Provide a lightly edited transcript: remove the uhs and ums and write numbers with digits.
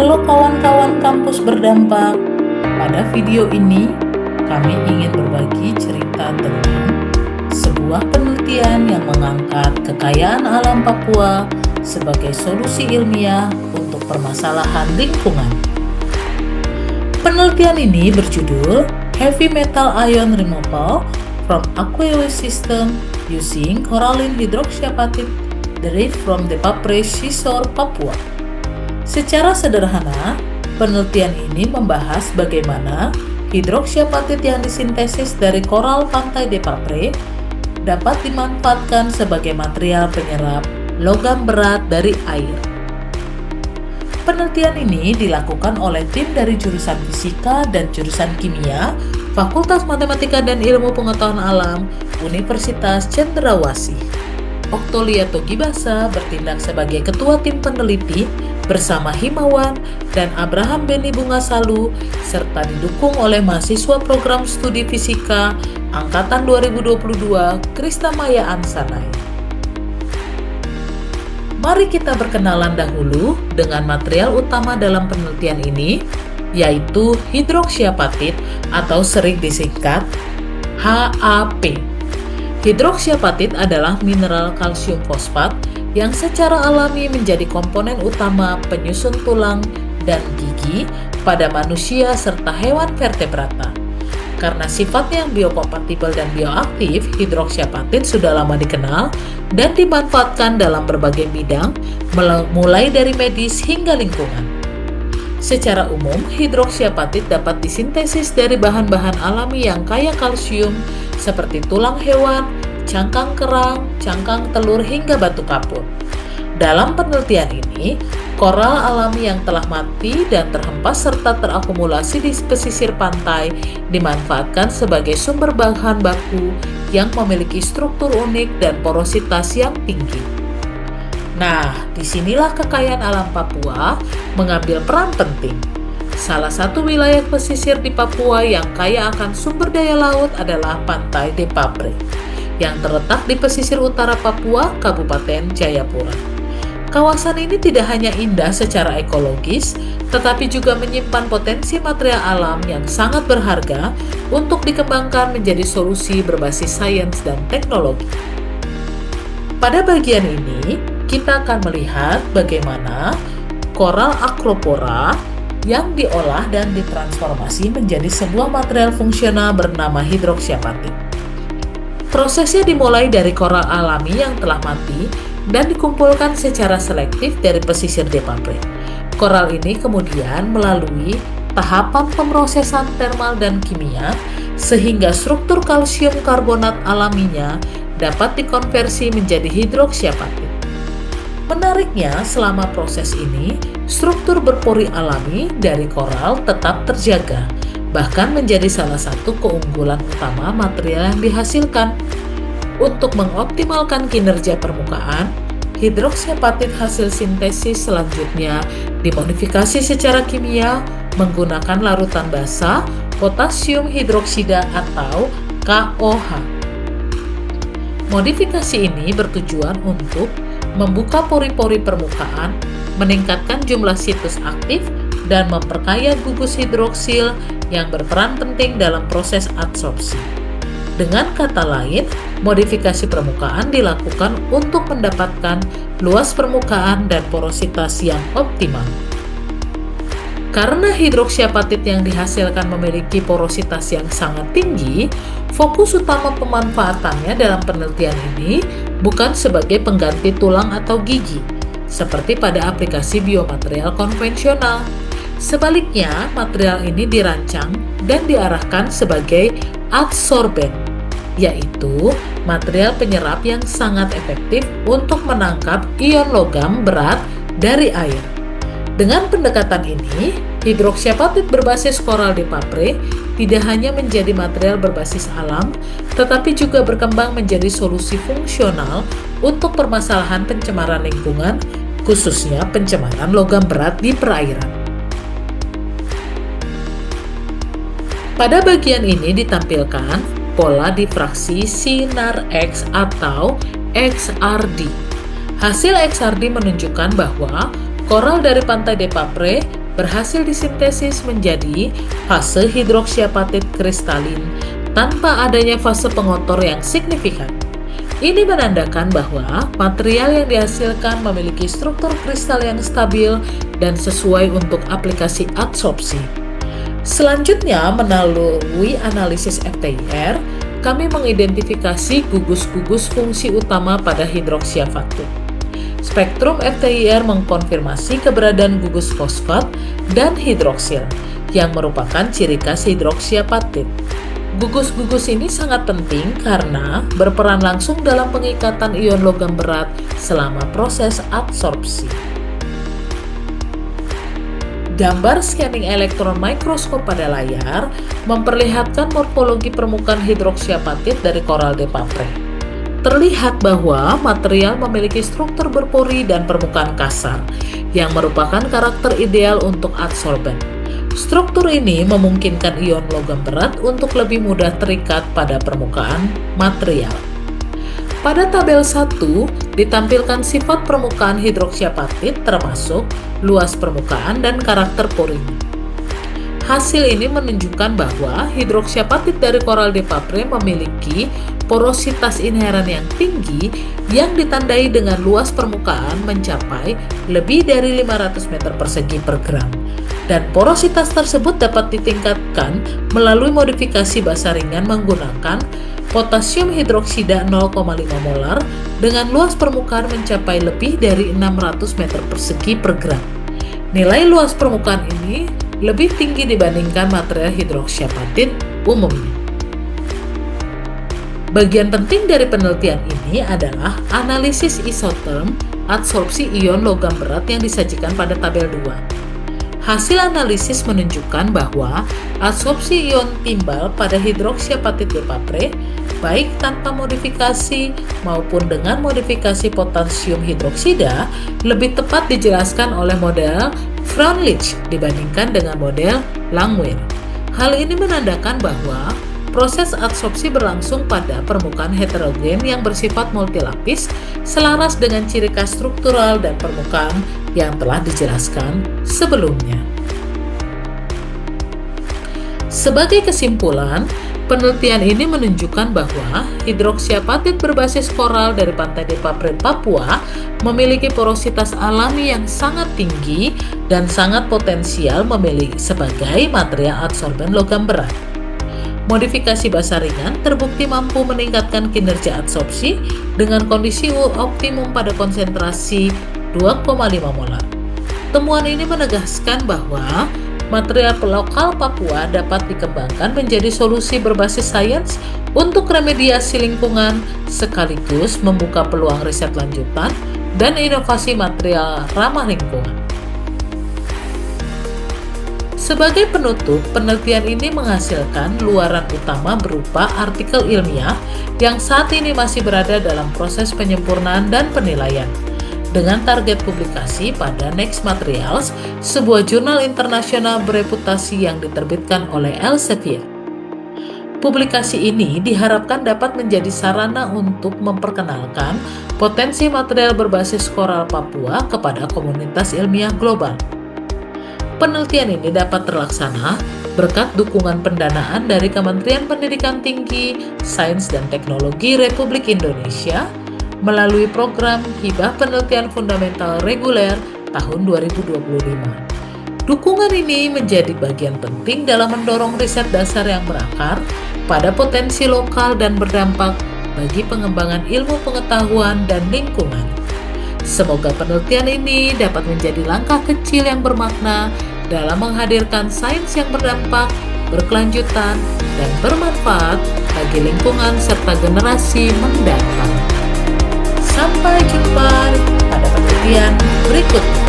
Halo kawan-kawan kampus berdampak. Pada video ini, kami ingin berbagi cerita tentang sebuah penelitian yang mengangkat kekayaan alam Papua sebagai solusi ilmiah untuk permasalahan lingkungan. Penelitian ini berjudul Heavy Metal Ion Removal from Aqueous System Using Coralline Hydroxyapatite Derived from the Papre Seashore, Papua. Secara sederhana, penelitian ini membahas bagaimana hidroksiapatit yang disintesis dari koral pantai de Papre dapat dimanfaatkan sebagai material penyerap logam berat dari air. Penelitian ini dilakukan oleh tim dari jurusan Fisika dan jurusan Kimia, Fakultas Matematika dan Ilmu Pengetahuan Alam, Universitas Cendrawasih. Oktolia Togibasa bertindak sebagai ketua tim peneliti bersama Himawan dan Abraham Beni Bungasalu serta didukung oleh mahasiswa program studi fisika angkatan 2022 Krista Maya Ansanaya. Mari kita berkenalan dahulu dengan material utama dalam penelitian ini, yaitu hidroksiapatit atau sering disingkat HAP. Hidroksiapatit adalah mineral kalsium fosfat yang secara alami menjadi komponen utama penyusun tulang dan gigi pada manusia serta hewan vertebrata. Karena sifatnya yang biokompatibel dan bioaktif, hidroksiapatit sudah lama dikenal dan dimanfaatkan dalam berbagai bidang, mulai dari medis hingga lingkungan. Secara umum, hidroksiapatit dapat disintesis dari bahan-bahan alami yang kaya kalsium seperti tulang hewan, cangkang kerang, cangkang telur hingga batu kapur. Dalam penelitian ini, koral alami yang telah mati dan terhempas serta terakumulasi di pesisir pantai dimanfaatkan sebagai sumber bahan baku yang memiliki struktur unik dan porositas yang tinggi. Nah, disinilah kekayaan alam Papua mengambil peran penting. Salah satu wilayah pesisir di Papua yang kaya akan sumber daya laut adalah Pantai de Papre, yang terletak di pesisir utara Papua, Kabupaten Jayapura. Kawasan ini tidak hanya indah secara ekologis, tetapi juga menyimpan potensi material alam yang sangat berharga untuk dikembangkan menjadi solusi berbasis sains dan teknologi. Pada bagian ini, kita akan melihat bagaimana koral acropora yang diolah dan ditransformasi menjadi sebuah material fungsional bernama hidroksiapatit. Prosesnya dimulai dari koral alami yang telah mati dan dikumpulkan secara selektif dari pesisir de Papre. Koral ini kemudian melalui tahapan pemrosesan termal dan kimia sehingga struktur kalsium karbonat alaminya dapat dikonversi menjadi hidroksiapatit. Menariknya, selama proses ini, struktur berpori alami dari koral tetap terjaga, bahkan menjadi salah satu keunggulan utama material yang dihasilkan. Untuk mengoptimalkan kinerja permukaan, hidroksiapatit hasil sintesis selanjutnya dimodifikasi secara kimia menggunakan larutan basa potasium hidroksida atau KOH. Modifikasi ini bertujuan untuk membuka pori-pori permukaan, meningkatkan jumlah situs aktif, dan memperkaya gugus hidroksil yang berperan penting dalam proses adsorpsi. Dengan kata lain, modifikasi permukaan dilakukan untuk mendapatkan luas permukaan dan porositas yang optimal. Karena hidroksiapatit yang dihasilkan memiliki porositas yang sangat tinggi, fokus utama pemanfaatannya dalam penelitian ini bukan sebagai pengganti tulang atau gigi, seperti pada aplikasi biomaterial konvensional. Sebaliknya, material ini dirancang dan diarahkan sebagai adsorben, yaitu material penyerap yang sangat efektif untuk menangkap ion logam berat dari air. Dengan pendekatan ini, hidroksiapatit berbasis koral de Papre tidak hanya menjadi material berbasis alam, tetapi juga berkembang menjadi solusi fungsional untuk permasalahan pencemaran lingkungan, khususnya pencemaran logam berat di perairan. Pada bagian ini ditampilkan pola difraksi sinar X atau XRD. Hasil XRD menunjukkan bahwa koral dari Pantai de Papre berhasil disintesis menjadi fase hidroksiapatit kristalin tanpa adanya fase pengotor yang signifikan. Ini menandakan bahwa material yang dihasilkan memiliki struktur kristal yang stabil dan sesuai untuk aplikasi adsorpsi. Selanjutnya, melalui analisis FTIR, kami mengidentifikasi gugus-gugus fungsi utama pada hidroksiapatit. Spektrum FTIR mengkonfirmasi keberadaan gugus fosfat dan hidroksil, yang merupakan ciri khas hidroksiapatit. Gugus-gugus ini sangat penting karena berperan langsung dalam pengikatan ion logam berat selama proses adsorpsi. Gambar scanning elektron mikroskop pada layar memperlihatkan morfologi permukaan hidroksiapatit dari koral de Papre. Terlihat bahwa material memiliki struktur berpori dan permukaan kasar, yang merupakan karakter ideal untuk adsorben. Struktur ini memungkinkan ion logam berat untuk lebih mudah terikat pada permukaan material. Pada tabel 1 ditampilkan sifat permukaan hidroksiapatit termasuk luas permukaan dan karakter porinya. Hasil ini menunjukkan bahwa hidroksiapatit dari koral de Papre memiliki porositas inheren yang tinggi yang ditandai dengan luas permukaan mencapai lebih dari 500 meter persegi per gram. Dan porositas tersebut dapat ditingkatkan melalui modifikasi basa ringan menggunakan potasium hidroksida 0,5 molar dengan luas permukaan mencapai lebih dari 600 meter persegi per gram. Nilai luas permukaan ini lebih tinggi dibandingkan material hidroksiapatit umumnya. Bagian penting dari penelitian ini adalah analisis isoterm adsorpsi ion logam berat yang disajikan pada tabel 2. Hasil analisis menunjukkan bahwa adsorpsi ion timbal pada hidroksiapatit de Papre, baik tanpa modifikasi maupun dengan modifikasi potasium hidroksida, lebih tepat dijelaskan oleh model Freundlich dibandingkan dengan model Langmuir. Hal ini menandakan bahwa proses adsorpsi berlangsung pada permukaan heterogen yang bersifat multilapis, selaras dengan ciri khas struktural dan permukaan yang telah dijelaskan sebelumnya. Sebagai kesimpulan, penelitian ini menunjukkan bahwa hidroksiapatit berbasis koral dari pantai de Papre, Papua memiliki porositas alami yang sangat tinggi dan sangat potensial memiliki sebagai material adsorben logam berat. Modifikasi basa ringan terbukti mampu meningkatkan kinerja adsorpsi dengan kondisi optimum pada konsentrasi 2,5 molar. Temuan ini menegaskan bahwa material lokal Papua dapat dikembangkan menjadi solusi berbasis sains untuk remediasi lingkungan sekaligus membuka peluang riset lanjutan dan inovasi material ramah lingkungan. Sebagai penutup, penelitian ini menghasilkan luaran utama berupa artikel ilmiah yang saat ini masih berada dalam proses penyempurnaan dan penilaian, dengan target publikasi pada Next Materials, sebuah jurnal internasional bereputasi yang diterbitkan oleh Elsevier. Publikasi ini diharapkan dapat menjadi sarana untuk memperkenalkan potensi material berbasis koral Papua kepada komunitas ilmiah global. Penelitian ini dapat terlaksana berkat dukungan pendanaan dari Kementerian Pendidikan Tinggi, Sains dan Teknologi Republik Indonesia melalui program Hibah Penelitian Fundamental Reguler tahun 2025. Dukungan ini menjadi bagian penting dalam mendorong riset dasar yang berakar pada potensi lokal dan berdampak bagi pengembangan ilmu pengetahuan dan lingkungan. Semoga penelitian ini dapat menjadi langkah kecil yang bermakna dalam menghadirkan sains yang berdampak, berkelanjutan, dan bermanfaat bagi lingkungan serta generasi mendatang. Sampai jumpa pada penelitian berikutnya.